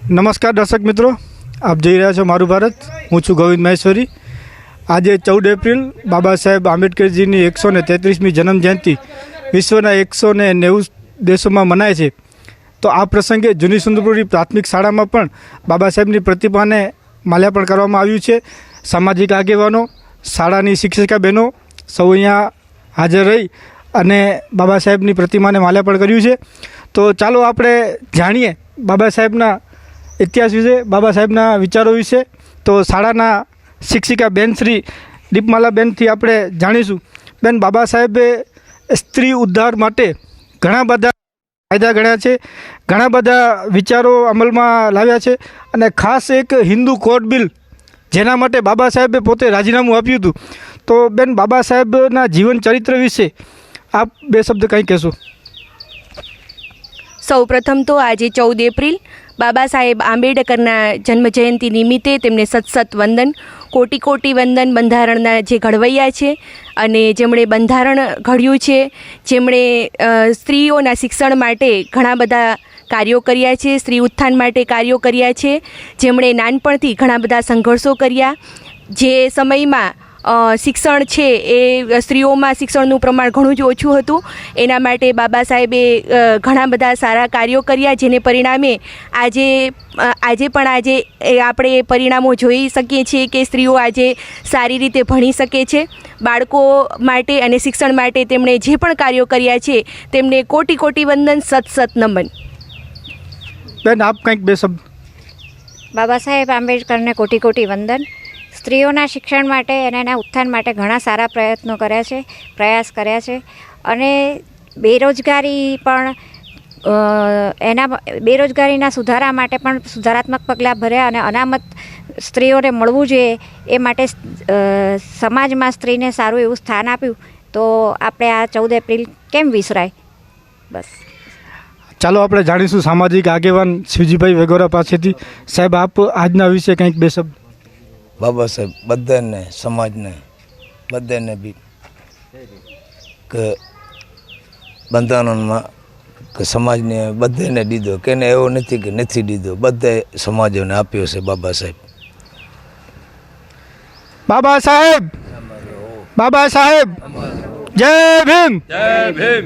નમસ્કાર દર્શક મિત્રો, આપ જોઈ રહ્યા છો મારું ભારત. હું છું ગોવિંદ મહેશ્વરી. આજે 14 એપ્રિલ બાબા સાહેબ આંબેડકરજીની 133મી જન્મજયંતિ વિશ્વના 190 દેશોમાં મનાય છે. તો આ પ્રસંગે જૂની સુંદરપુરી પ્રાથમિક શાળામાં પણ બાબા સાહેબની પ્રતિમાને માલ્યાર્પણ કરવામાં આવ્યું છે. સામાજિક આગેવાનો, શાળાની શિક્ષિકા બહેનો સૌ અહીંયા હાજર રહી અને બાબા સાહેબની પ્રતિમાને માલ્યાર્પણ કર્યું છે. તો ચાલો આપણે જાણીએ બાબા સાહેબના ઇતિહાસ વિશે, બાબા સાહેબના વિચારો વિશે. તો શાળાના શિક્ષિકા બેન શ્રી દીપમાલાબેનથી આપણે જાણીશું. બેન, બાબા સાહેબે સ્ત્રી ઉદ્ધાર માટે ઘણા બધા કાયદા ઘડ્યા છે, ઘણા બધા વિચારો અમલમાં લાવ્યા છે અને ખાસ એક હિન્દુ કોડ બિલ જેના માટે બાબા સાહેબે પોતે રાજીનામું આપ્યું હતું. તો બેન, બાબા સાહેબના જીવન ચરિત્ર વિશે આપ બે શબ્દ કંઈ કહેશો? સૌપ્રથમ તો આજે 14 એપ્રિલ બાબા સાહેબ આંબેડકરના જન્મજયંતિ નિમિત્તે તેમને સત વંદન, કોટી કોટી વંદન. બંધારણના જે ઘડવૈયા છે અને જેમણે બંધારણ ઘડ્યું છે, જેમણે સ્ત્રીઓના શિક્ષણ માટે ઘણા બધા કાર્યો કર્યા છે, સ્ત્રી ઉત્થાન માટે કાર્યો કર્યા છે, જેમણે નાનપણથી ઘણા બધા સંઘર્ષો કર્યા. જે સમયમાં શિક્ષણ છે એ સ્ત્રીઓમાં શિક્ષણનું પ્રમાણ ઘણું જ ઓછું હતું, એના માટે બાબા સાહેબે ઘણા બધા સારા કાર્યો કર્યા, જેને પરિણામે આજે આપણે એ પરિણામો જોઈ શકીએ છીએ કે સ્ત્રીઓ આજે સારી રીતે ભણી શકે છે. બાળકો માટે અને શિક્ષણ માટે તેમણે જે પણ કાર્યો કર્યા છે તેમને કોટી કોટી વંદન, સત નમન. બેન, આપ કંઈક બે શબ્દ? બાબા સાહેબ આંબેડકરને કોટી કોટી વંદન. સ્ત્રીઓના શિક્ષણ માટે અને એના ઉત્થાન માટે ઘણા સારા પ્રયત્નો કર્યા છે, પ્રયાસ કર્યા છે અને બેરોજગારી પણ બેરોજગારીના સુધારા માટે પણ સુધારાત્મક પગલાં ભર્યા અને અનામત સ્ત્રીઓને મળવું જોઈએ એ માટે સમાજમાં સ્ત્રીને સારું એવું સ્થાન આપ્યું. તો આપણે આ 14 એપ્રિલ કેમ વિસરાય? બસ. ચાલો આપણે જાણીશું સામાજિક આગેવાન શિવજીભાઈ વેગોરા પાસેથી. સાહેબ, આપ આજના વિશે કંઈક બે શબ્દ? બાબા સાહેબ બધાને, સમાજને બધાને બી કે બંધારણમાં કે સમાજને બધાને દીધો, કે એવો નથી કે નથી દીધો, બધા સમાજોને આપ્યો છે બાબા સાહેબ. બાબા સાહેબ, બાબા સાહેબ, જય ભીમ, જય ભીમ.